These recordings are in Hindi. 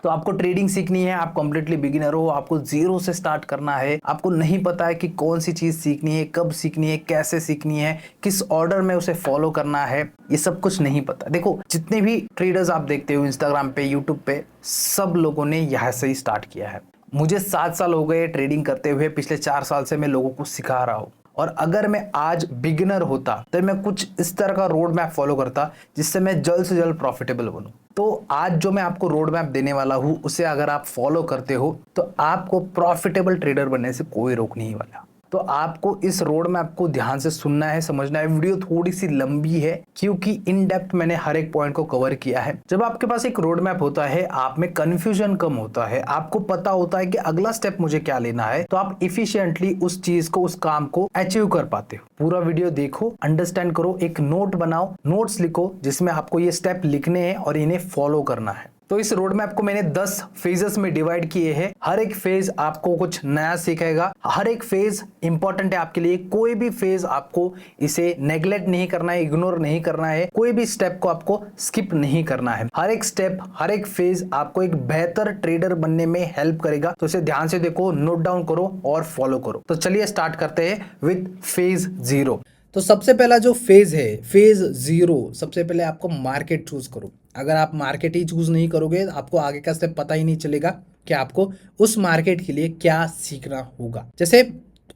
तो आपको ट्रेडिंग सीखनी है, आप कंप्लीटली बिगिनर हो, आपको जीरो से स्टार्ट करना है, आपको नहीं पता है कि कौन सी चीज सीखनी है, कब सीखनी है, कैसे सीखनी है, किस ऑर्डर में उसे फॉलो करना है, ये सब कुछ नहीं पता। देखो जितने भी ट्रेडर्स आप देखते हो इंस्टाग्राम पे, यूट्यूब पे, सब लोगों ने यहाँ से ही स्टार्ट किया है। मुझे 7 साल हो गए ट्रेडिंग करते हुए, पिछले 4 साल से मैं लोगों को सिखा रहा हूँ। और अगर मैं आज बिगिनर होता तो मैं कुछ इस तरह का रोड मैप फॉलो करता जिससे मैं जल्द से जल्द प्रॉफिटेबल बनूं। तो आज जो मैं आपको रोड मैप देने वाला हूं उसे अगर आप फॉलो करते हो तो आपको प्रॉफिटेबल ट्रेडर बनने से कोई रोक नहीं वाला। तो आपको इस रोड मैप को ध्यान से सुनना है, समझना है। वीडियो थोड़ी सी लंबी है क्योंकि इन डेप्थ मैंने हर एक पॉइंट को कवर किया है। जब आपके पास एक रोड मैप होता है, आप में कंफ्यूजन कम होता है, आपको पता होता है कि अगला स्टेप मुझे क्या लेना है, तो आप इफिशिएंटली उस चीज को, उस काम को अचीव कर पाते हो। पूरा वीडियो देखो, अंडरस्टैंड करो, एक नोट बनाओ, नोट्स लिखो जिसमें आपको ये स्टेप लिखने हैं और इन्हें फॉलो करना है। तो इस रोड मैप को मैंने 10 फेजेस में डिवाइड किए हैं। हर एक फेज आपको कुछ नया सिखाएगा, हर एक फेज इंपॉर्टेंट है आपके लिए। कोई भी फेज आपको इसे नेग्लेक्ट नहीं करना है, इग्नोर नहीं करना है, कोई भी स्टेप को आपको स्किप नहीं करना है। हर एक स्टेप, हर एक फेज आपको एक बेहतर ट्रेडर बनने में हेल्प करेगा। तो इसे ध्यान से देखो, नोट डाउन करो और फॉलो करो। तो चलिए स्टार्ट करते हैं विद फेज 0। तो सबसे पहला जो फेज है, फेज 0, सबसे पहले आपको मार्केट चूज करो। अगर आप मार्केट ही चूज नहीं करोगे आपको आगे का स्टेप पता ही नहीं चलेगा कि आपको उस मार्केट के लिए क्या सीखना होगा। जैसे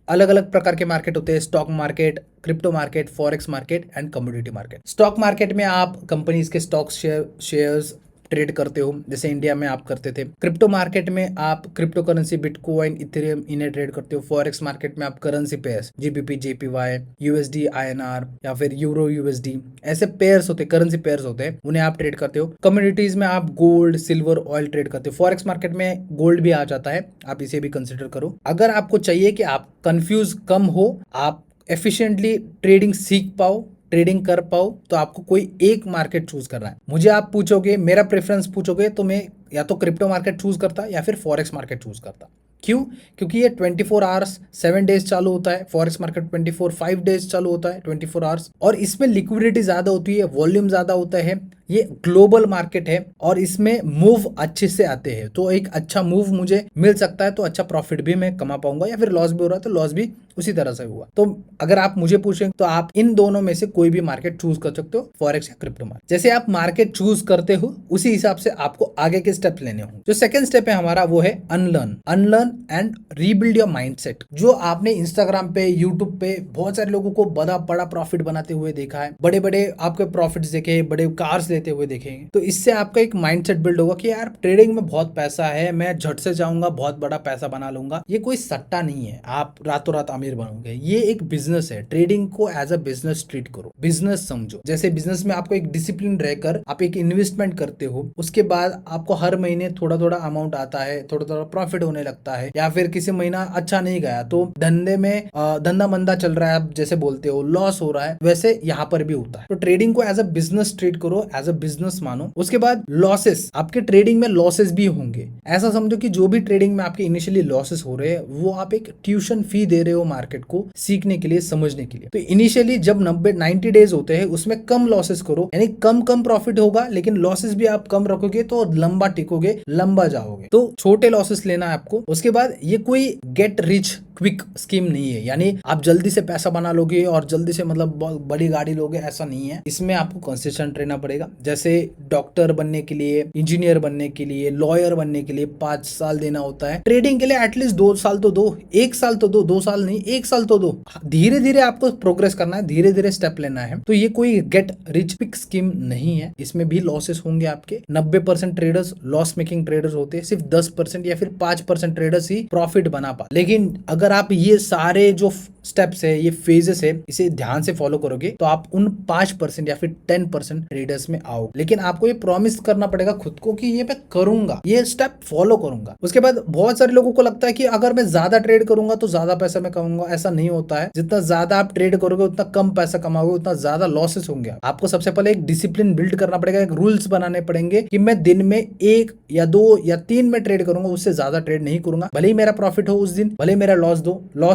अलग अलग प्रकार के मार्केट होते हैं, stock market, crypto market, forex market and commodity market. Stock market में आप कंपनीज के स्टॉक शेयर्स ट्रेड करते हो, जैसे इंडिया में आप करते थे। क्रिप्टो मार्केट में आप क्रिप्टो करेंसी, बिटकॉइन, इथेरियम, इन्हें ट्रेड करते हो। फॉरेक्स मार्केट में आप currency pairs, GBP, JPY, USD, INR या फिर यूरो यूएसडी, ऐसे पेयर्स होते हैं, करेंसी पेयर्स होते हैं, उन्हें आप ट्रेड करते हो। कम्युनिटीज में आप गोल्ड, सिल्वर, ऑयल ट्रेड करते हो। फॉरेक्स मार्केट में गोल्ड भी आ जाता है, आप इसे भी कंसिडर करो। अगर आपको चाहिए कि आप कंफ्यूज कम हो, आप एफिशिएंटली ट्रेडिंग सीख पाओ, ट्रेडिंग कर पाओ, तो आपको कोई एक मार्केट चूज करना है। मुझे आप पूछोगे, मेरा प्रेफरेंस पूछोगे, तो मैं या तो क्रिप्टो मार्केट चूज करता या फिर फॉरेक्स मार्केट चूज करता। क्यों? क्योंकि ये 24 आवर्स 7 डेज चालू होता है। फॉरेक्स मार्केट 5 डेज चालू होता है, 24 आवर्स, और इसमें लिक्विडिटी ज्यादा होती है, वॉल्यूम ज्यादा होता है। ये ग्लोबल मार्केट है और इसमें मूव अच्छे से आते हैं। तो एक अच्छा मूव मुझे मिल सकता है तो अच्छा प्रॉफिट भी मैं कमा पाऊंगा, या फिर लॉस भी हो रहा है तो लॉस भी उसी तरह से हुआ। तो अगर आप मुझे पूछें तो आप इन दोनों में से कोई भी मार्केट चूज कर सकते हो, फॉरेक्स या क्रिप्टो मार्केट। जैसे आप मार्केट चूज करते हो उसी हिसाब से आपको आगे के स्टेप लेने होंगे। जो सेकंड स्टेप है हमारा वो है unlearn and rebuild your mindset. जो आपने इंस्टाग्राम पे, यूट्यूब पे बहुत सारे लोगों को बड़ा बड़ा प्रॉफिट बनाते हुए देखा है, बड़े बड़े आपके प्रॉफिट्स देखे, बड़े कार्स लेते हुए देखेंगे, तो इससे आपका एक माइंडसेट बिल्ड होगा कि यार ट्रेडिंग में बहुत पैसा है, मैं झट से जाऊंगा, बहुत बड़ा पैसा बना लूंगा। ये कोई सट्टा नहीं है, आप रातों रात अमीर बनोगे। ये एक बिजनेस है। ट्रेडिंग को एज अ बिजनेस ट्रीट करो, बिजनेस समझो। जैसे बिजनेस में आपको एक डिसिप्लिन रहकर आप एक इन्वेस्टमेंट करते हो, उसके बाद आपको हर महीने थोड़ा थोड़ा अमाउंट आता है, थोड़ा थोड़ा प्रॉफिट होने लगता है, या फिर किसी महीना अच्छा नहीं गया तो धंधे में धंधा मंदा चल रहा है, आप जैसे बोलते हो लॉस हो रहा है, वैसे यहाँ पर भी होता है। तो ट्रेडिंग को एज अ बिजनेस ट्रीट करो, एज अ बिजनेस मानो। उसके बाद लॉसेस, आपके ट्रेडिंग में लॉसेस भी होंगे। ऐसा समझो कि जो भी ट्रेडिंग में आपके इनिशियली लॉसेस हो रहे हैं वो आप एक ट्यूशन फी दे रहे हो मार्केट को सीखने के लिए, समझने के लिए। तो इनिशियली जब 90 डेज होते हैं उसमें कम लॉसेस करो, यानी कम प्रॉफिट होगा, लेकिन लॉसेस भी आप कम रखोगे तो लंबा टिकोगे, लंबा जाओगे। तो छोटे लॉसेस लेना है आपको। उसके बाद ये कोई गेट रिच क्विक स्कीम नहीं है, यानी आप जल्दी से पैसा बना लोगे और जल्दी से मतलब बड़ी गाड़ी लोगे, ऐसा नहीं है। इसमें आपको कंसिस्टेंट रहना पड़ेगा। जैसे डॉक्टर बनने के लिए, इंजीनियर बनने के लिए, लॉयर बनने के लिए 5 साल देना होता है, ट्रेडिंग के लिए एटलीस्ट 2 साल तो दो, 1 साल तो दो, 2 साल नहीं 1 साल तो दो। धीरे धीरे आपको प्रोग्रेस करना है, धीरे धीरे स्टेप लेना है। तो ये कोई गेट रिच क्विक स्कीम नहीं है, इसमें भी लॉसेस होंगे आपके। 90% ट्रेडर्स लॉस मेकिंग ट्रेडर्स होते हैं, सिर्फ 10% या फिर 5% ट्रेडर्स ही प्रॉफिट बना पाते। लेकिन अगर आप ये सारे जो स्टेप्स है, ये फेजेस है, इसे ध्यान से फॉलो करोगे तो आप उन 5% या फिर 10% ट्रेडर्स में आओ। लेकिन आपको ये प्रॉमिस करना पड़ेगा खुद को कि ये मैं करूंगा, ये स्टेप फॉलो करूंगा। उसके बाद बहुत सारे लोगों को लगता है कि अगर मैं ज्यादा ट्रेड करूंगा तो ज्यादा पैसा मैं कमाऊंगा। ऐसा नहीं होता है। जितना ज्यादा आप ट्रेड करोगे उतना कम पैसा कमाओगे, उतना ज्यादा लॉसेस होंगे। आपको सबसे पहले एक डिसिप्लिन बिल्ड करना पड़ेगा, एक रूल्स बनाने पड़ेंगे कि मैं दिन में 1 या 2 या 3 में ट्रेड करूंगा, उससे ज्यादा ट्रेड नहीं करूंगा। भले ही मेरा प्रॉफिट हो उस दिन, भले मेरा लॉस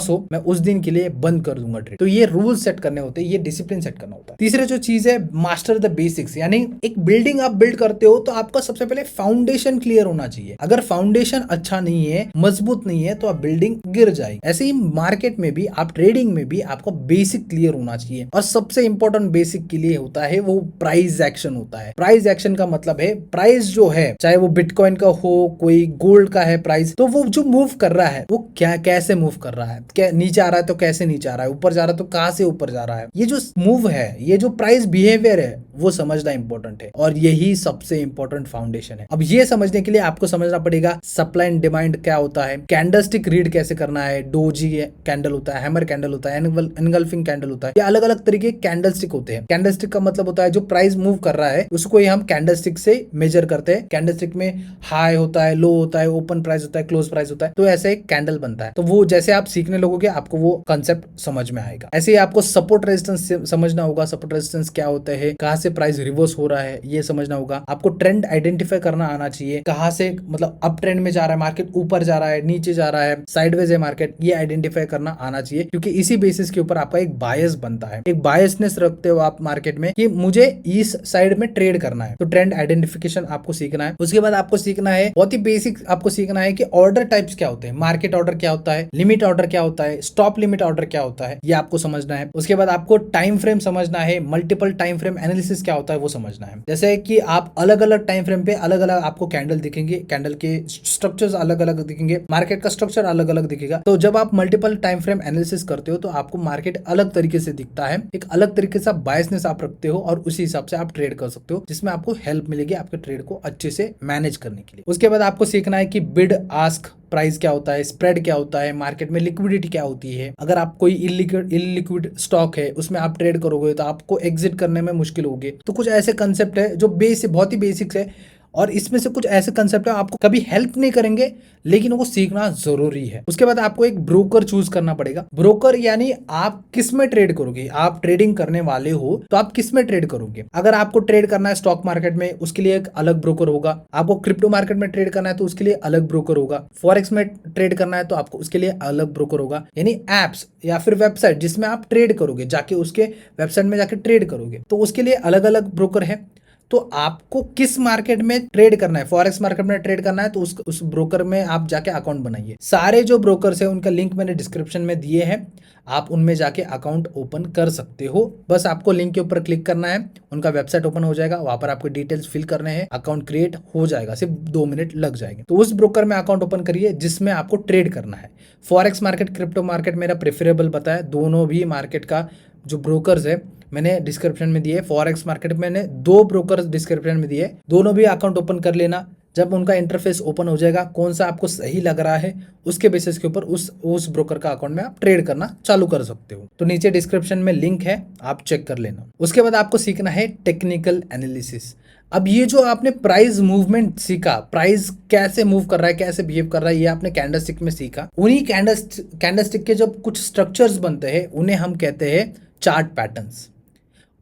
हो, मैं उस दिन के लिए लिए बंद कर दूंगा ट्रेड। तो ये रूल सेट करने होते हैं, ये डिसिप्लिन सेट करना होता है। तीसरा जो चीज है, मास्टर द बेसिक्स, यानी एक बिल्डिंग आप बिल्ड करते हो तो आपका सबसे पहले फाउंडेशन क्लियर होना चाहिए। अगर फाउंडेशन अच्छा नहीं है, मजबूत नहीं है, तो आप बिल्डिंग गिर जाएगी। ऐसे ही मार्केट में भी, आप ट्रेडिंग में भी आपको बेसिक क्लियर होना चाहिए। और सबसे इंपॉर्टेंट बेसिक के लिए होता है वो प्राइस एक्शन होता है। प्राइस एक्शन का मतलब है प्राइस जो है, चाहे वो बिटकॉइन का हो, कोई गोल्ड का है प्राइस, तो वो जो मूव कर रहा है वो क्या कैसे मूव कर रहा है, क्या नीचे आ रहा है तो कैसे नीचे आ रहा है, ऊपर जा रहा है तो कहां से ऊपर जा रहा है। ये जो मूव है, ये जो प्राइस बिहेवियर है, वो समझना इंपॉर्टेंट है और यही सबसे इंपॉर्टेंट फाउंडेशन है। अब ये समझने के लिए आपको समझना पड़ेगा सप्लाई एंड डिमांड क्या होता है, कैंडलस्टिक रीड कैसे करना है, डोजी कैंडल होता है, हैमर कैंडल होता है, एनगल्फिंग कैंडल होता है। ये अलग अलग तरीके के कैंडलस्टिक होते हैं। कैंडलस्टिक का मतलब होता है जो प्राइस मूव कर रहा है उसको ही हम कैंडलस्टिक से मेजर करते हैं। कैंडलस्टिक में हाई होता है, लो होता है, ओपन प्राइस होता है, क्लोज प्राइस होता है, तो ऐसे एक कैंडल बनता है। तो वो जैसे आप सीखने लगोगे आपको वो कंसेप्ट समझ में आएगा। ऐसे ही आपको सपोर्ट रेजिस्टेंस समझना होगा, सपोर्ट रेजिस्टेंस क्या होता है, कहां से प्राइस रिवर्स हो रहा है ये समझना होगा। आपको ट्रेंड आइडेंटिफाई करना आना चाहिए, कहां से मतलब अप ट्रेंड में जा रहा है मार्केट, ऊपर जा रहा है, नीचे जा रहा है, साइडवेज है मार्केट, ये आइडेंटिफाई करना आना चाहिए। क्योंकि इसी बेसिस के ऊपर आपका एक बायस बनता है, एक बायसनेस रखते हो आप मार्केट में कि मुझे इस साइड में ट्रेड करना है। तो ट्रेंड आइडेंटिफिकेशन आपको सीखना है। उसके बाद आपको सीखना है, बहुत ही बेसिक आपको सीखना है कि ऑर्डर टाइप्स क्या होते हैं, मार्केट ऑर्डर क्या होता है, लिमिट ऑर्डर क्या होता है, स्टॉप लिमिट ऑर्डर क्या होता है, ये आपको समझना है। उसके बाद आपको टाइम फ्रेम समझना है, मल्टीपल टाइम फ्रेम एनालिसिस क्या होता है वो समझना है। जैसे कि आप अलग अलग टाइम फ्रेम पे अलग अलग आपको कैंडल दिखेंगे, कैंडल के स्ट्रक्चर्स अलग अलग दिखेंगे, मार्केट का स्ट्रक्चर अलग अलग दिखेगा। तो जब आप मल्टीपल टाइम फ्रेम एनालिसिस करते हो तो आपको मार्केट अलग तरीके से दिखता है, एक अलग तरीके से बायसनेस आप रखते हो और उसी हिसाब से आप ट्रेड कर सकते हो, जिसमें आपको हेल्प मिलेगी आपके ट्रेड को अच्छे से मैनेज करने के लिए। उसके बाद आपको सीखना है कि बिड आस्क प्राइस क्या होता है, स्प्रेड क्या होता है, मार्केट में लिक्विडिटी क्या होती है। अगर आप कोई इलिक्विड स्टॉक है उसमें आप ट्रेड करोगे तो आपको एग्जिट करने में मुश्किल होगी। तो कुछ ऐसे कंसेप्ट है जो बहुत ही बेसिक्स है और इसमें से कुछ ऐसे कंसेप्ट है आपको कभी हेल्प नहीं करेंगे लेकिन वो सीखना जरूरी है। उसके बाद आपको एक ब्रोकर चूज करना पड़ेगा। ब्रोकर यानी आप किस में ट्रेड करोगे, आप ट्रेडिंग करने वाले हो तो आप किस में ट्रेड करोगे। अगर आपको ट्रेड करना है स्टॉक मार्केट में उसके लिए एक अलग ब्रोकर होगा, आपको क्रिप्टो मार्केट में ट्रेड करना है तो उसके लिए अलग ब्रोकर होगा, फॉरेक्स में ट्रेड करना है तो आपको उसके लिए अलग ब्रोकर होगा। यानी एप्स या फिर वेबसाइट जिसमें आप ट्रेड करोगे, जाके उसके वेबसाइट में जाके ट्रेड करोगे तो उसके लिए अलग अलग ब्रोकर है। तो आपको किस मार्केट में ट्रेड करना है, फॉरेक्स मार्केट में ट्रेड करना है तो उस ब्रोकर में आप जाके अकाउंट बनाइए। सारे जो ब्रोकर्स है उनका लिंक मैंने डिस्क्रिप्शन में दिए हैं, आप उनमें जाके अकाउंट ओपन कर सकते हो। बस आपको लिंक के ऊपर क्लिक करना है, उनका वेबसाइट ओपन हो जाएगा, वहां पर आपको डिटेल्स फिल करने हैं, अकाउंट क्रिएट हो जाएगा, सिर्फ 2 मिनट लग जाएंगे। तो उस ब्रोकर में अकाउंट ओपन करिए जिसमें आपको ट्रेड करना है। फॉरेक्स मार्केट, क्रिप्टो मार्केट मेरा प्रेफरेबल बताया, दोनों भी मार्केट का जो ब्रोकर्स है मैंने डिस्क्रिप्शन में दिए। फॉरेक्स मार्केट में मैंने 2 ब्रोकर्स डिस्क्रिप्शन में दिए, दोनों भी अकाउंट ओपन कर लेना। जब उनका इंटरफेस ओपन हो जाएगा, कौन सा आपको सही लग रहा है उसके बेसिस के ऊपर उस ब्रोकर का अकाउंट में आप ट्रेड करना चालू कर सकते हो। तो नीचे डिस्क्रिप्शन में लिंक है, आप चेक कर लेना। उसके बाद आपको सीखना है टेक्निकल एनालिसिस। अब ये जो आपने प्राइस मूवमेंट सीखा, प्राइस कैसे मूव कर रहा है, कैसे बिहेव कर रहा है, ये आपने कैंडलस्टिक में सीखा। उन्हीं कैंडलस्टिक के जब कुछ स्ट्रक्चर्स बनते हैं उन्हें हम कहते हैं चार्ट पैटर्न्स,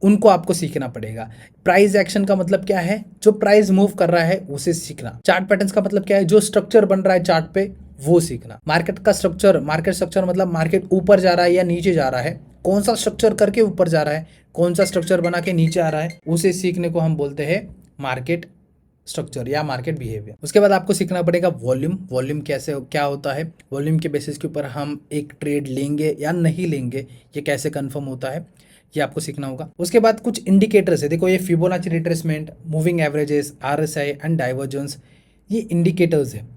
उनको आपको सीखना पड़ेगा। प्राइस एक्शन का मतलब क्या है, जो प्राइस मूव कर रहा है उसे सीखना। चार्ट पैटर्न्स का मतलब क्या है, जो स्ट्रक्चर बन रहा है चार्ट पे वो सीखना। मार्केट का स्ट्रक्चर, मार्केट स्ट्रक्चर मतलब मार्केट ऊपर जा रहा है या नीचे जा रहा है, कौन सा स्ट्रक्चर करके ऊपर जा रहा है, कौन सा स्ट्रक्चर बना के नीचे आ रहा है, उसे सीखने को हम बोलते हैं मार्केट स्ट्रक्चर या मार्केट बिहेवियर। उसके बाद आपको सीखना पड़ेगा वॉल्यूम। वॉल्यूम कैसे क्या होता है, वॉल्यूम के बेसिस के ऊपर हम एक ट्रेड लेंगे या नहीं लेंगे ये कैसे कंफर्म होता है, ये आपको सीखना होगा। उसके बाद कुछ इंडिकेटर्स है, देखो ये Fibonacci retracement, moving averages, RSI and divergence, ये इंडिकेटर्स है।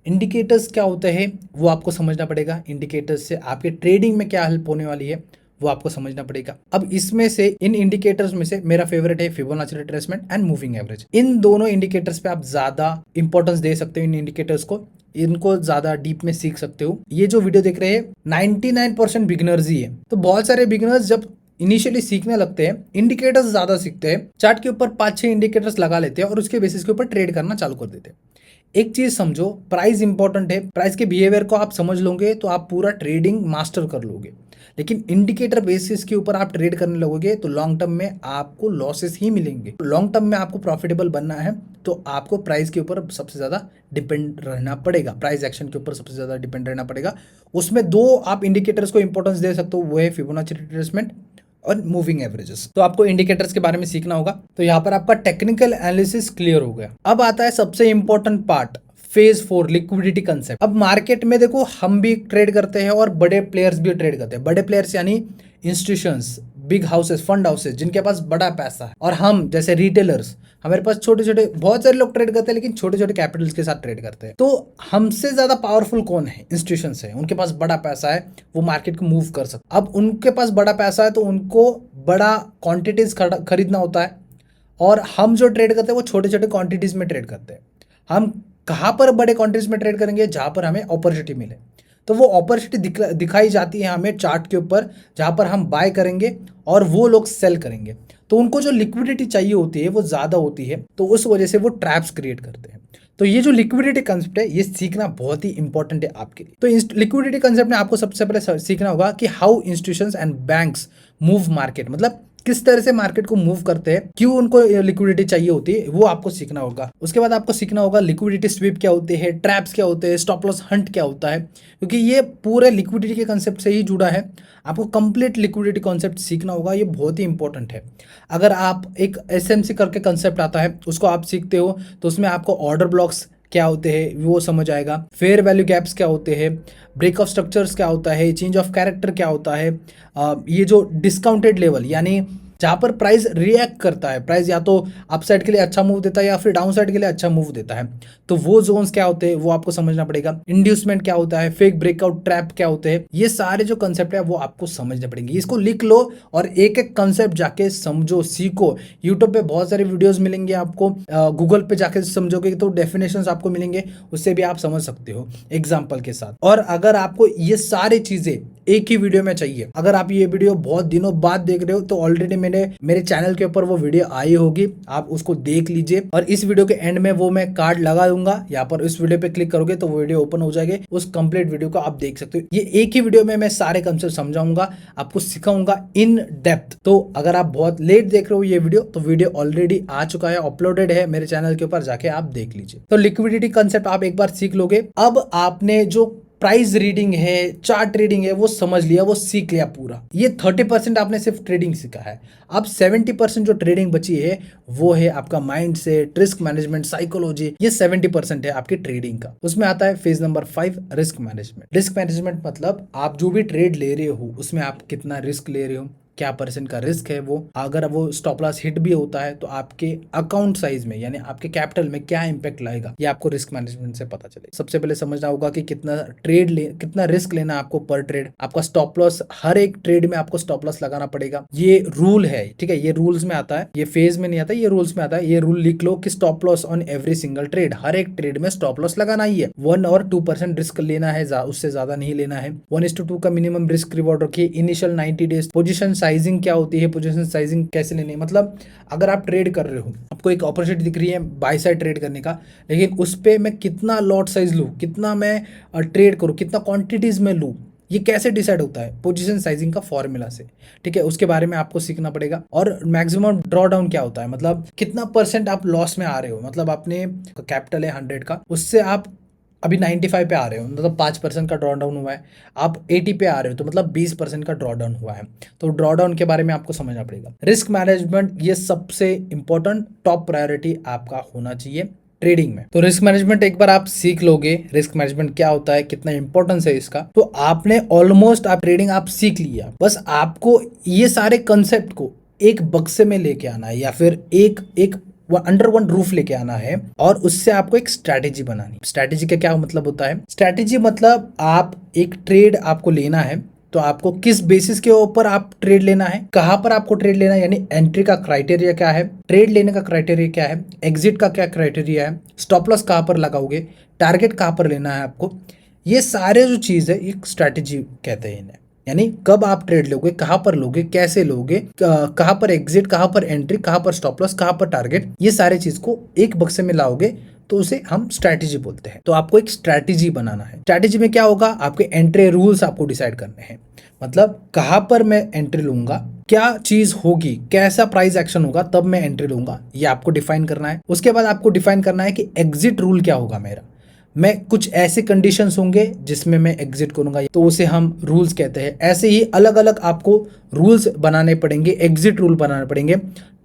इंडिकेटर्स क्या होते हैं वो आपको समझना पड़ेगा। इंडिकेटर्स से आपके ट्रेडिंग में क्या हेल्प होने वाली है वो आपको समझना पड़ेगा। अब इसमें से इन इंडिकेटर्स में से मेरा फेवरेट है Fibonacci retracement and moving average. इन दोनों इंडिकेटर्स पे आप ज्यादा इंपॉर्टेंस दे सकते हो, इन इंडिकेटर्स को, इनको ज्यादा डीप में सीख सकते हो। ये जो वीडियो देख रहे हैं 99% बिगिनर्स ही है, तो बहुत सारे बिगिनर्स जब इनिशियली सीखने लगते हैं इंडिकेटर्स ज्यादा सीखते हैं, चार्ट के ऊपर 5-6 इंडिकेटर्स लगा लेते हैं और उसके बेसिस के ऊपर ट्रेड करना चालू कर देते हैं। एक चीज समझो, प्राइस इंपॉर्टेंट है, प्राइस के बिहेवियर को आप समझ लोगे तो आप पूरा ट्रेडिंग मास्टर कर लोगे। लेकिन इंडिकेटर बेसिस के ऊपर आप ट्रेड करने लगोगे तो लॉन्ग टर्म में आपको लॉसेस ही मिलेंगे। लॉन्ग टर्म में आपको प्रॉफिटेबल बनना है तो आपको प्राइस के ऊपर सबसे ज़्यादा डिपेंड रहना पड़ेगा, प्राइस एक्शन के ऊपर सबसे ज़्यादा डिपेंड रहना पड़ेगा। उसमें दो आप इंडिकेटर्स को इंपॉर्टेंस दे सकते हो, वो है फिबोनाची रिट्रेसमेंट और मूविंग एवरेजेस। तो आपको इंडिकेटर्स के बारे में सीखना होगा। तो यहाँ पर आपका टेक्निकल एनालिसिस क्लियर हो गया। अब आता है सबसे important part, phase 4 liquidity concept. अब मार्केट में देखो हम भी ट्रेड करते हैं और बड़े प्लेयर्स भी ट्रेड करते हैं। बड़े प्लेयर्स यानी institutions, big houses, fund houses जिनके पास बड़ा पैसा है, और हम जैसे रिटेलर्स, हमारे पास छोटे छोटे, बहुत सारे लोग ट्रेड करते हैं लेकिन छोटे छोटे कैपिटल्स के साथ ट्रेड करते हैं। तो हमसे ज्यादा पावरफुल कौन है? इंस्टीट्यूशंस है, उनके पास बड़ा पैसा है, वो मार्केट को मूव कर सकते। अब उनके पास बड़ा पैसा है तो उनको बड़ा क्वांटिटीज खरीदना होता है, और हम जो ट्रेड करते हैं वो छोटे छोटे क्वांटिटीज में ट्रेड करते हैं। हम कहाँ पर बड़े क्वांटिटीज में ट्रेड करेंगे? जहाँ पर हमें अपॉर्चुनिटी मिले। तो वो अपॉर्चुनिटी दिखाई जाती है हमें चार्ट के ऊपर, जहाँ पर हम बाय करेंगे और वो लोग सेल करेंगे। तो उनको जो लिक्विडिटी चाहिए होती है वो ज़्यादा होती है, तो उस वजह से वो ट्रैप्स क्रिएट करते हैं। तो ये जो लिक्विडिटी कंसेप्ट है ये सीखना बहुत ही इंपॉर्टेंट है आपके लिए। तो लिक्विडिटी कंसेप्ट में आपको सबसे पहले सीखना होगा कि how institutions and banks move market, मतलब किस तरह से मार्केट को मूव करते हैं, क्यों उनको लिक्विडिटी चाहिए होती है, वो आपको सीखना होगा। उसके बाद आपको सीखना होगा लिक्विडिटी स्वीप क्या होते हैं, ट्रैप्स क्या होते हैं, स्टॉप लॉस हंट क्या होता है, क्योंकि ये पूरे लिक्विडिटी के कंसेप्ट से ही जुड़ा है। आपको कंप्लीट लिक्विडिटी कॉन्सेप्ट सीखना होगा, ये बहुत ही इंपॉर्टेंट है। अगर आप एक एसएमसी करके कंसेप्ट आता है उसको आप सीखते हो तो उसमें आपको ऑर्डर ब्लॉक्स क्या होते हैं वो समझ आएगा, फेयर वैल्यू गैप्स क्या होते हैं, ब्रेक ऑफ स्ट्रक्चर्स क्या होता है, चेंज ऑफ कैरेक्टर क्या होता है, ये जो डिस्काउंटेड लेवल यानी जहाँ पर प्राइस रिएक्ट करता है, प्राइस या तो अपसाइड के लिए अच्छा मूव देता है या फिर डाउन साइड के लिए अच्छा मूव देता है, तो वो जोन्स क्या होते हैं वो आपको समझना पड़ेगा। इंड्यूसमेंट क्या होता है, फेक ब्रेकआउट ट्रैप क्या होते हैं, ये सारे जो कंसेप्ट है वो आपको समझने पड़ेंगे। इसको लिख लो और एक एक कंसेप्ट जाके समझो, सीखो। यूट्यूब पे बहुत सारे वीडियोस मिलेंगे आपको, गूगल पे जाके समझोगे तो डेफिनेशंस आपको मिलेंगे, उससे भी आप समझ सकते हो एग्जाम्पल के साथ। और अगर आपको ये सारी चीजें एक ही वीडियो में चाहिए, अगर आप ये वीडियो बहुत दिनों बाद देख रहे हो तो ऑलरेडी मेरे चैनल के ऊपर वो वीडियो आई होगी, आप उसको देख लीजिए। और इस वीडियो के एंड में वो मैं कार्ड लगा दूंगा, यहाँ पर इस वीडियो पे क्लिक करोगे तो वो वीडियो ओपन हो जाएगी, उस कंप्लीट वीडियो को आप देख सकते हो। ये एक ही वीडियो में मैं सारे कंसेप्ट समझाऊंगा, आपको सिखाऊंगा इन डेप्थ। तो अगर आप बहुत लेट देख रहे हो ये वीडियो, तो वीडियो ऑलरेडी आ चुका है, अपलोडेड है मेरे चैनल के ऊपर, जाके आप देख लीजिए। तो लिक्विडिटी कंसेप्ट आप एक बार सीख लोगे। अब आपने जो प्राइस रीडिंग है, चार्ट रीडिंग है, वो समझ लिया, वो सीख लिया पूरा। ये 30% आपने सिर्फ ट्रेडिंग सीखा है। अब 70% जो ट्रेडिंग बची है वो है आपका mind set, risk management, psychology. ये 70% है आपकी ट्रेडिंग का। उसमें आता है phase number 5, risk management. Risk management मतलब आप जो भी ट्रेड ले रहे हो उसमें आप कितना रिस्क ले रहे हो, क्या परसेंट का रिस्क है वो, अगर वो स्टॉप लॉस हिट भी होता है तो आपके अकाउंट साइज में यानी आपके कैपिटल में क्या इंपैक्ट लाएगा, ये आपको रिस्क मैनेजमेंट से पता चलेगा। सबसे पहले समझना होगा कि कितना रिस्क लेना आपको पर ट्रेड। आपका स्टॉप लॉस, हर एक ट्रेड में आपको स्टॉप लॉस लगाना पड़ेगा, ये रूल है, ठीक है। ये रूल्स में आता है, ये फेज में नहीं आता, ये रूल्स में आता है। ये रूल लिख लो कि stop loss on every single trade, हर एक ट्रेड में स्टॉप लॉस लगाना ही है। 1 और 2% रिस्क लेना है, उससे ज्यादा नहीं लेना है। 1:2 का मिनिमम रिस्क रिवॉर्ड रखिए। इनिशियल 90 डेज पोजीशन साइजिंग क्या होती है, पोजीशन साइजिंग कैसे लेनी है, मतलब अगर आप ट्रेड कर रहे हो, आपको एक अपॉर्चुनिटी दिख रही है बाय साइड ट्रेड करने का, लेकिन उस पे मैं कितना लॉट साइज लूँ, कितना मैं ट्रेड करूँ, कितना क्वांटिटीज में लूँ, ये कैसे डिसाइड होता है? पोजीशन साइजिंग का फॉर्मूला से, ठीक है। उसके बारे में आपको सीखना पड़ेगा। और मैक्सिमम ड्रॉ डाउन क्या होता है, मतलब कितना परसेंट आप लॉस में आ रहे हो, मतलब आपने कैपिटल है 100 का, उससे आप अभी 95 पे आ रहे हो, मतलब 5% का ड्रॉ डाउन हुआ है। आप 80 पे आ रहे हो तो मतलब 20% का ड्रॉ डाउन हुआ है। तो ड्रॉ डाउन के बारे में आपको समझना पड़ेगा। रिस्क मैनेजमेंट ये सबसे इंपॉर्टेंट टॉप प्रायोरिटी आपका होना चाहिए ट्रेडिंग में। तो रिस्क मैनेजमेंट एक बार आप सीख लोगे, रिस्क मैनेजमेंट क्या होता है, कितना इंपॉर्टेंस है इसका, तो आपने ऑलमोस्ट आप ट्रेडिंग आप सीख लिया। बस आपको ये सारे कंसेप्ट को एक बक्से में लेके आना है, या फिर एक अंडर वन रूफ लेके आना है, और उससे आपको एक स्ट्रैटेजी बनानी। स्ट्रैटेजी का क्या मतलब होता है? स्ट्रैटेजी मतलब आप एक ट्रेड आपको लेना है, तो आपको किस बेसिस के ऊपर आप ट्रेड लेना है, कहां पर आपको ट्रेड लेना है, यानी एंट्री का क्राइटेरिया क्या है, ट्रेड लेने का क्राइटेरिया क्या है, एग्जिट का क्या क्राइटेरिया है, स्टॉप लॉस कहां पर लगाओगे, टारगेट कहां पर लेना है आपको। ये सारे जो चीज है एक स्ट्रैटेजी कहते हैं इन्हें, यानी कब आप ट्रेड लोगे, कहां पर लोगे, कैसे लोगे, कहां पर एग्जिट, कहां पर एंट्री, कहां पर स्टॉप लॉस, कहां पर टारगेट, ये सारे चीज को एक बक्से में लाओगे तो उसे हम स्ट्रैटेजी बोलते हैं। तो आपको एक स्ट्रैटेजी बनाना है। स्ट्रैटेजी में क्या होगा, आपके एंट्री रूल्स आपको डिसाइड करने हैं, मतलब कहां पर मैं एंट्री लूंगा, क्या चीज होगी, कैसा प्राइस एक्शन होगा, तब मैं एंट्री लूंगा, ये आपको डिफाइन करना है। उसके बाद आपको डिफाइन करना है कि एग्जिट रूल क्या होगा मेरा, मैं कुछ ऐसे कंडीशंस होंगे जिसमें मैं एग्जिट करूंगा, तो उसे हम रूल्स कहते हैं। ऐसे ही अलग अलग आपको रूल्स बनाने पड़ेंगे, एग्जिट रूल बनाने पड़ेंगे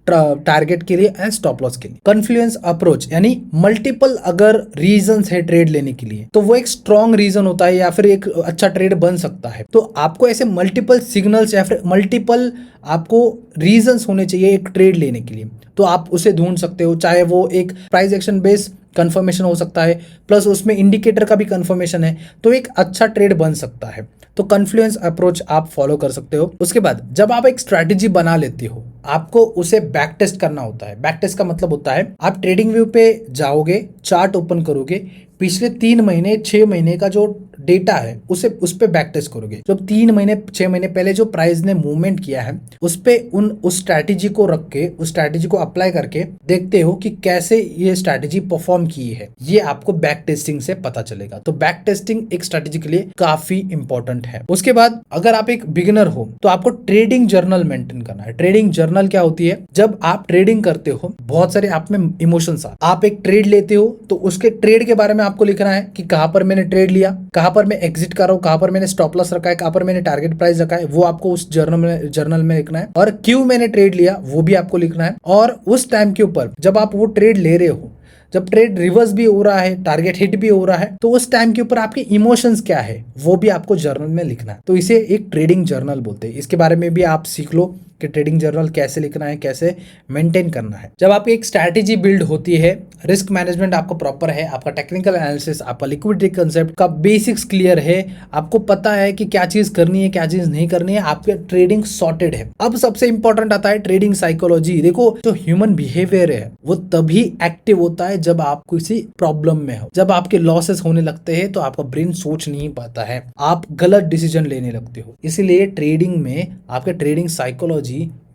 टारगेट के लिए एंड स्टॉप लॉस के लिए। कन्फ्लुएंस अप्रोच यानी मल्टीपल अगर रीजंस है ट्रेड लेने के लिए तो वो एक स्ट्रॉन्ग रीजन होता है या फिर एक अच्छा ट्रेड बन सकता है। तो आपको ऐसे मल्टीपल सिग्नल्स या फिर मल्टीपल आपको रीजंस होने चाहिए एक ट्रेड लेने के लिए, तो आप उसे ढूंढ सकते हो। चाहे वो एक प्राइस एक्शन बेस्ड कंफर्मेशन हो सकता है, प्लस उसमें इंडिकेटर का भी कंफर्मेशन है, तो एक अच्छा ट्रेड बन सकता है। तो कन्फ्लुएंस अप्रोच आप फॉलो कर सकते हो। उसके बाद जब आप एक स्ट्रैटेजी बना लेते हो, आपको उसे बैक टेस्ट करना होता है। बैक टेस्ट का मतलब होता है आप ट्रेडिंग व्यू पे जाओगे, चार्ट ओपन करोगे, पिछले 3 महीने 6 महीने का जो डेटा है उसे उस पे बैक टेस्ट करोगे। जब 3 महीने 6 महीने पहले जो प्राइस ने मूवमेंट किया है उस पे उस स्ट्रैटेजी को रख के, उस स्ट्रैटेजी को अप्लाई करके देखते हो कि कैसे ये स्ट्रैटेजी परफॉर्म की है। ये आपको बैक टेस्टिंग से पता चलेगा। तो बैक टेस्टिंग एक स्ट्रैटेजी के लिए काफी इंपॉर्टेंट है। उसके बाद अगर आप एक बिगिनर हो तो आपको ट्रेडिंग जर्नल मेंटेन करना है। ट्रेडिंग जर्नल क्या होती है, जब आप ट्रेडिंग करते हो बहुत सारे आप में इमोशंस आप एक ट्रेड लेते हो तो उसके ट्रेड के बारे में आपको लिखना है कि कहां पर मैंने ट्रेड लिया, कहां पर मैं एग्जिट कर रहा हूं, कहां पर मैंने स्टॉप लॉस रखा है, कहां पर मैंने टारगेट प्राइस रखा है, वो आपको उस जर्नल में लिखना है। और क्यों मैंने ट्रेड लिया वो भी आपको लिखना है। और उस टाइम के ऊपर जब आप वो ट्रेड ले रहे हो, जब ट्रेड रिवर्स भी हो रहा है, टारगेट हिट भी हो रहा है, तो उस टाइम के ऊपर आपके इमोशंस क्या है वो भी आपको जर्नल में लिखना है। तो इसे एक ट्रेडिंग जर्नल बोलते हैं। इसके बारे में भी आप सीख लो कि ट्रेडिंग जर्नल कैसे लिखना है, कैसे मेंटेन करना है। जब आपकी एक स्ट्रैटेजी बिल्ड होती है, रिस्क मैनेजमेंट आपको प्रॉपर है, आपका टेक्निकल एनालिसिस, आपका लिक्विडिटी कंसेप्ट का बेसिक्स क्लियर है, आपको पता है कि क्या चीज करनी है क्या चीज नहीं करनी है, आपके ट्रेडिंग सॉर्टेड है। अब सबसे इंपॉर्टेंट आता है ट्रेडिंग साइकोलॉजी। देखो जो ह्यूमन बिहेवियर है वो तभी एक्टिव होता है जब आप किसी प्रॉब्लम में हो, जब आपके लॉसेस होने लगते हैं तो आपका ब्रेन सोच नहीं पाता है, आप गलत डिसीजन लेने लगते हो। इसीलिए ट्रेडिंग में आपके ट्रेडिंग साइकोलॉजी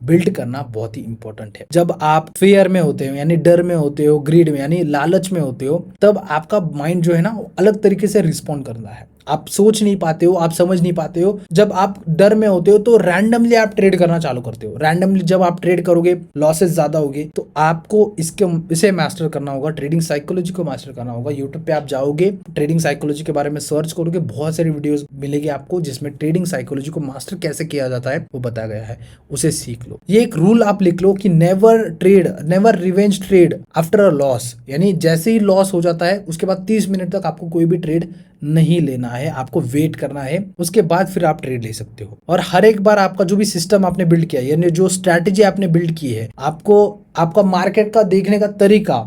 बिल्ड करना बहुत ही इंपॉर्टेंट है। जब आप फेयर में होते हो यानी डर में होते हो, ग्रीड में यानी लालच में होते हो, तब आपका माइंड जो है ना अलग तरीके से रिस्पॉन्ड करता है। आप सोच नहीं पाते हो, आप समझ नहीं पाते हो। जब आप डर में होते हो तो रैंडमली आप ट्रेड करना चालू करते हो। रैंडमली जब आप ट्रेड करोगे लॉसेस ज्यादा होंगे, तो आपको इसे मास्टर करना होगा, ट्रेडिंग साइकोलॉजी को मास्टर करना होगा। यूट्यूब पे आप जाओगे, ट्रेडिंग साइकोलॉजी के बारे में सर्च करोगे, बहुत सारी वीडियोस मिलेगी आपको जिसमें ट्रेडिंग साइकोलॉजी को मास्टर कैसे किया जाता है वो बताया गया है, उसे सीख लो। ये एक रूल आप लिख लो कि never revenge trade after a loss, यानी जैसे ही लॉस हो जाता है उसके बाद 30 मिनट तक आपको कोई भी ट्रेड नहीं लेना है, आपको वेट करना है, उसके बाद फिर आप ट्रेड ले सकते हो। और हर एक बार आपका जो भी सिस्टम आपने बिल्ड किया है, यानी जो स्ट्रैटेजी आपने बिल्ड की है, आपको आपका मार्केट का देखने का तरीका,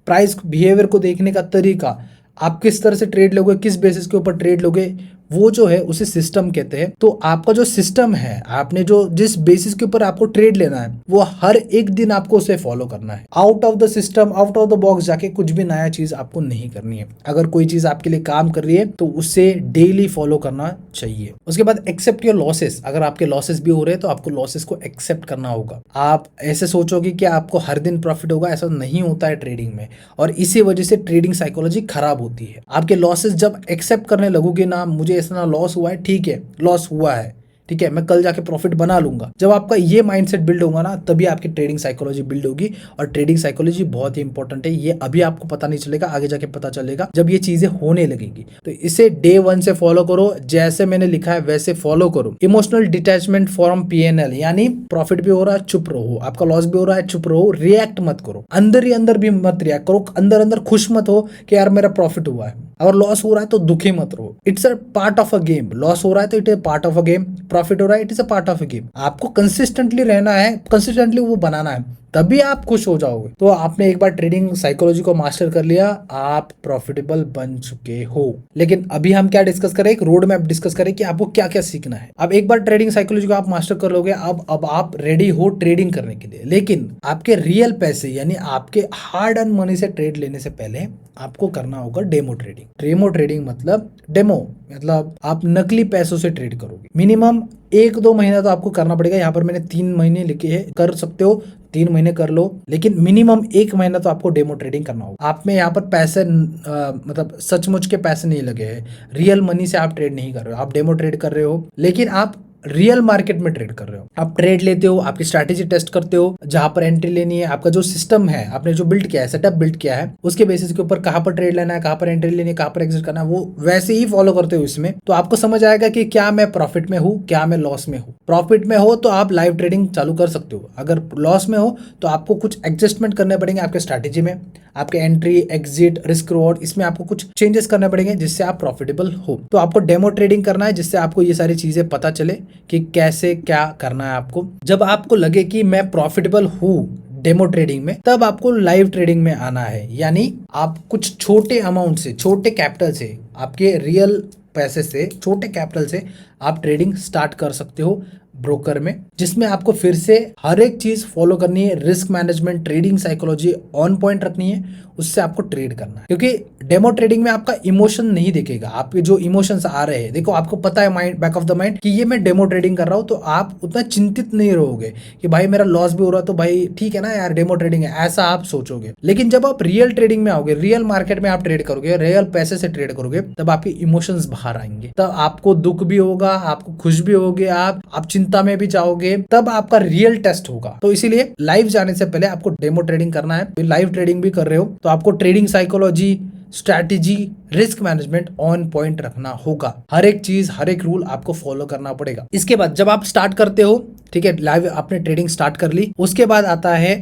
प्राइस बिहेवियर को देखने का तरीका, आप किस तरह से ट्रेड लोगे, किस बेसिस के ऊपर ट्रेड लोगे, वो जो है उसे सिस्टम कहते हैं। तो आपका जो सिस्टम है, आपने जो जिस बेसिस के ऊपर आपको ट्रेड लेना है वो हर एक दिन आपको उसे फॉलो करना है। Out of the system, out of the box जाके कुछ भी नया चीज आपको नहीं करनी है। अगर कोई चीज आपके लिए काम कर रही है तो उसे डेली फॉलो करना चाहिए। उसके बाद एक्सेप्ट योर लॉसेस। अगर आपके लॉसेस भी हो रहे हैं तो आपको लॉसेस को एक्सेप्ट करना होगा। आप ऐसे सोचोगे कि आपको हर दिन प्रॉफिट होगा, ऐसा नहीं होता है ट्रेडिंग में, और इसी वजह से ट्रेडिंग साइकोलॉजी खराब होती है। आपके लॉसेस जब एक्सेप्ट करने लगोगे ना, मुझे इतना लॉस हुआ है, ठीक है लॉस हुआ है, ठीक है मैं कल जाके प्रॉफिट बना लूंगा, जब आपका ये माइंडसेट बिल्ड होगा ना तभी आपकी ट्रेडिंग साइकोलॉजी बिल्ड होगी। और ट्रेडिंग साइकोलॉजी बहुत ही इंपॉर्टेंट है। ये अभी आपको पता नहीं चलेगा, आगे जाके पता चलेगा जब ये चीजें होने लगेगी। तो इसे डे 1 से फॉलो करो, जैसे मैंने लिखा है वैसे फॉलो करो। इमोशनल डिटैचमेंट फ्रॉम PNL, यानी प्रॉफिट भी हो रहा है चुप रहो, आपका लॉस भी हो रहा है चुप रहो, रिएक्ट मत करो, अंदर ही अंदर भी मत रिएक्ट करो, अंदर अंदर खुश मत हो कि यार मेरा प्रॉफिट हुआ है। अगर लॉस हो रहा है तो दुखी मत रहो, it's a part of a game. Loss हो रहा है तो it is part of a game, profit हो रहा है it is a part of a game. आपको कंसिस्टेंटली रहना है, कंसिस्टेंटली वो बनाना है, तभी आप खुश हो जाओगे। तो आपने एक बार ट्रेडिंग साइकोलॉजी को मास्टर कर लिया, आप प्रॉफिटेबल बन चुके हो। लेकिन अभी हम क्या डिस्कस करें, एक रोड मैप डिस्कस करें कि आपको क्या क्या सीखना है। अब एक बार ट्रेडिंग साइकोलॉजी को आप मास्टर कर लोगे, अब आप रेडी हो ट्रेडिंग करने के लिए। लेकिन आपके रियल पैसे यानी आपके हार्ड अर्न मनी से ट्रेड लेने से पहले आपको करना होगा डेमो ट्रेडिंग। डेमो ट्रेडिंग मतलब आप नकली पैसों से ट्रेड करोगे। मिनिमम 1-2 महीना तो आपको करना पड़ेगा। यहाँ पर मैंने 3 महीने लिखे हैं, कर सकते हो 3 महीने कर लो, लेकिन मिनिमम 1 महीना तो आपको डेमो ट्रेडिंग करना होगा। आप में यहाँ पर पैसे मतलब सचमुच के पैसे नहीं लगे हैं, रियल मनी से आप ट्रेड नहीं कर रहे हो, आप डेमो ट्रेड कर रहे हो, लेकिन आप रियल मार्केट में ट्रेड कर रहे हो। आप ट्रेड लेते हो, आपकी स्ट्रैटेजी टेस्ट करते हो, जहां पर एंट्री लेनी है, आपका जो सिस्टम है, आपने जो बिल्ड किया है, सेटअप बिल्ड किया है, उसके बेसिस के ऊपर कहां पर ट्रेड लेना है, कहां पर एंट्री लेनी है, कहां पर एग्जिट करना है, वो वैसे ही फॉलो करते हो इसमें, तो आपको समझ आएगा कि क्या मैं प्रॉफिट में हूं, क्या मैं लॉस में हूं। प्रॉफिट में हो तो आप लाइव ट्रेडिंग चालू कर सकते हो, अगर लॉस में हो तो आपको कुछ एडजस्टमेंट करने पड़ेंगे आपके स्ट्रैटेजी में, आपके एंट्री, एग्जिट, रिस्क रिवॉर्ड, इसमें आपको कुछ चेंजेस करने पड़ेंगे जिससे आप प्रॉफिटेबल हो। तो आपको डेमो ट्रेडिंग करना है, जिससे आपको ये सारी चीजें पता चले कि कैसे क्या करना है आपको। जब आपको लगे कि मैं प्रॉफिटेबल हूं डेमो ट्रेडिंग में, तब आपको लाइव ट्रेडिंग में आना है। यानी आप कुछ छोटे अमाउंट से, छोटे कैपिटल से, आपके रियल पैसे से, छोटे कैपिटल से आप ट्रेडिंग स्टार्ट कर सकते हो ब्रोकर में, जिसमें आपको फिर से हर एक चीज फॉलो करनी है, risk management, trading psychology on point रखनी है, उससे आपको ट्रेड करना है। क्योंकि डेमो ट्रेडिंग में आपका इमोशन नहीं देखेगा, आपके जो इमोशंस आ रहे हैं, देखो आपको पता है mind, back of the mind कि ये मैं डेमो ट्रेडिंग कर रहा हूं, तो आप उतना चिंतित नहीं रहोगे कि भाई मेरा लॉस भी हो रहा है तो भाई ठीक है ना यार, डेमो ट्रेडिंग है, ऐसा आप सोचोगे। लेकिन जब आप रियल ट्रेडिंग में आओगे, रियल मार्केट में आप ट्रेड करोगे, रियल पैसे से ट्रेड करोगे, तब आपके इमोशंस बाहर आएंगे, तब आपको दुख भी होगा, आपको खुश भी होगे, आप चिंता में भी जाओगे, तब आपका रियल टेस्ट होगा। तो इसीलिए लाइव जाने से पहले आपको डेमो ट्रेडिंग करना है। लाइव ट्रेडिंग भी कर रहे हो तो आपको trading psychology, strategy, risk management on point रखना होगा। हर एक चीज, हर एक रूल आपको फॉलो करना पड़ेगा। इसके बाद जब आप स्टार्ट करते हो, ठीक है, लाइव आपने ट्रेडिंग स्टार्ट कर ली, उसके बाद आता है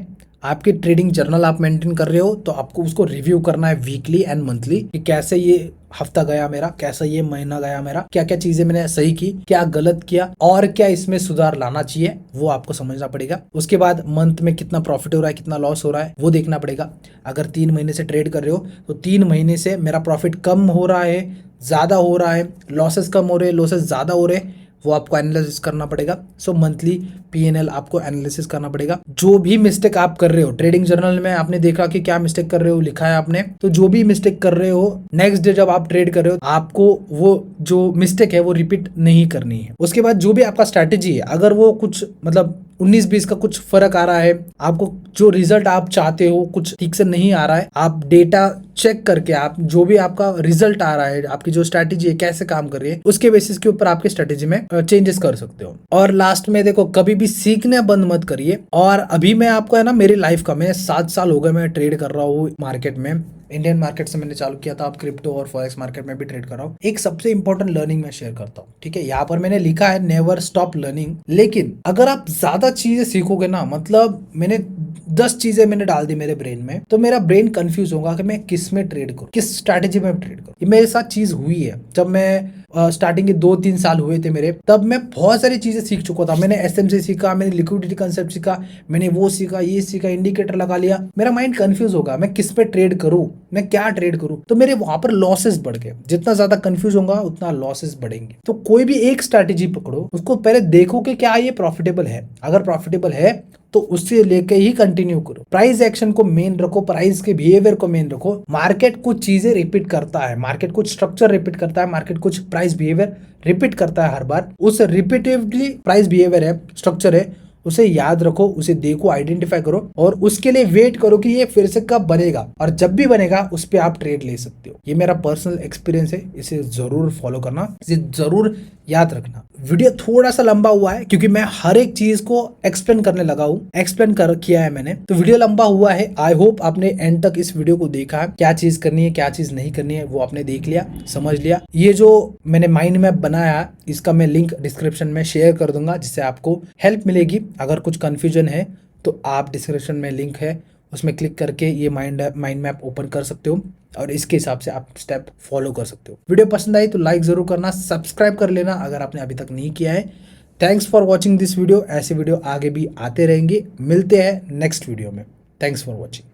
आपकी ट्रेडिंग जर्नल आप मेंटेन कर रहे हो, तो आपको उसको रिव्यू करना है वीकली एंड मंथली कि कैसे ये हफ्ता गया मेरा, कैसा ये महीना गया मेरा, क्या क्या चीजें मैंने सही की, क्या गलत किया और क्या इसमें सुधार लाना चाहिए, वो आपको समझना पड़ेगा। उसके बाद मंथ में कितना प्रॉफिट हो रहा है, कितना लॉस हो रहा है, वो देखना पड़ेगा। अगर 3 महीने से ट्रेड कर रहे हो तो 3 महीने से मेरा प्रॉफिट कम हो रहा है, ज्यादा हो रहा है, लॉसेस कम हो रहे हैं, लॉसेस ज्यादा हो रहे हैं, वो आपको एनालिसिस करना पड़ेगा। सो मंथली P&L आपको एनालिसिस करना पड़ेगा। जो भी मिस्टेक आप कर रहे हो, ट्रेडिंग जर्नल में आपने देखा कि क्या मिस्टेक कर रहे हो, लिखा है आपने, तो जो भी मिस्टेक कर रहे हो, नेक्स्ट डे जब आप ट्रेड कर रहे हो, आपको वो जो मिस्टेक है वो रिपीट नहीं करनी है। उसके बाद जो भी आपका स्ट्रैटेजी है, अगर वो कुछ मतलब 19-20 का कुछ फर्क आ रहा है, आपको जो रिजल्ट आप चाहते हो कुछ ठीक से नहीं आ रहा है, आप डेटा चेक करके, आप जो भी आपका रिजल्ट आ रहा है, आपकी जो स्ट्रैटेजी है कैसे काम कर रही है, उसके बेसिस के ऊपर आपकी स्ट्रैटेजी में चेंजेस कर सकते हो। और लास्ट में देखो, कभी भी सीखने बंद मत करिए। और अभी मैं आपको है ना, मेरी लाइफ का, मैं 7 साल हो गए मैं ट्रेड कर रहा हूँ मार्केट में। इंडियन मार्केट से मैंने चालू किया था, अब क्रिप्टो और फॉरेक्स मार्केट में भी ट्रेड कर रहा हूँ। एक सबसे इंपॉर्टेंट लर्निंग मैं शेयर करता हूँ, ठीक है, यहाँ पर मैंने लिखा है नेवर स्टॉप लर्निंग। लेकिन अगर आप ज्यादा चीजें सीखोगे ना, मतलब मैंने 10 चीजें मैंने डाल दी मेरे ब्रेन में, तो मेरा ब्रेन कंफ्यूज होगा कि मैं किस में ट्रेड करूँ, किस स्ट्रैटेजी में ट्रेड करूँ। ये मेरे साथ चीज हुई है। जब मैं स्टार्टिंग के 2-3 साल हुए थे मेरे, तब मैं बहुत सारी चीजें सीख चुका था। मैंने SMC सीखा, मैंने लिक्विडिटी कंसेप्ट सीखा, मैंने वो सीखा, ये सीखा, इंडिकेटर लगा लिया। मेरा माइंड कंफ्यूज होगा, मैं किस पे ट्रेड करूं, मैं क्या ट्रेड करूं, तो मेरे वहां पर लॉसेस बढ़ गए। जितना ज्यादा कंफ्यूज होगा उतना लॉसेस बढ़ेंगे। तो कोई भी एक स्ट्रैटेजी पकड़ो, उसको पहले देखो कि क्या ये प्रॉफिटेबल है। अगर प्रॉफिटेबल है तो उससे लेके ही कंटिन्यू करो। प्राइस एक्शन को मेन रखो, प्राइस के बिहेवियर को मेन रखो। मार्केट कुछ चीजें रिपीट करता है, मार्केट कुछ स्ट्रक्चर रिपीट करता है, मार्केट कुछ प्राइस बिहेवियर रिपीट करता है हर बार। उस रिपीटिवली प्राइस बिहेवियर है, स्ट्रक्चर है, उसे याद रखो, उसे देखो, आइडेंटिफाई करो और उसके लिए वेट करो कि ये फिर से कब बनेगा, और जब भी बनेगा उस पर आप ट्रेड ले सकते हो। ये मेरा पर्सनल एक्सपीरियंस है, इसे जरूर फॉलो करना, इसे जरूर याद रखना। वीडियो थोड़ा सा लंबा हुआ है क्योंकि मैं हर एक चीज को एक्सप्लेन करने लगा हूँ, एक्सप्लेन कर किया है मैंने, तो वीडियो लंबा हुआ है। आई होप आपने एंड तक इस वीडियो को देखा है, क्या चीज करनी है, क्या चीज नहीं करनी है, वो आपने देख लिया, समझ लिया। ये जो मैंने माइंड मैप बनाया, इसका मैं लिंक डिस्क्रिप्शन में शेयर कर दूंगा, जिससे आपको हेल्प मिलेगी। अगर कुछ कंफ्यूजन है तो आप डिस्क्रिप्शन में लिंक है, उसमें क्लिक करके ये माइंड मैप ओपन कर सकते हो और इसके हिसाब से आप स्टेप फॉलो कर सकते हो। वीडियो पसंद आई तो लाइक जरूर करना, सब्सक्राइब कर लेना अगर आपने अभी तक नहीं किया है। Thanks for watching this video. ऐसे वीडियो आगे भी आते रहेंगे। मिलते हैं नेक्स्ट वीडियो में। Thanks for watching.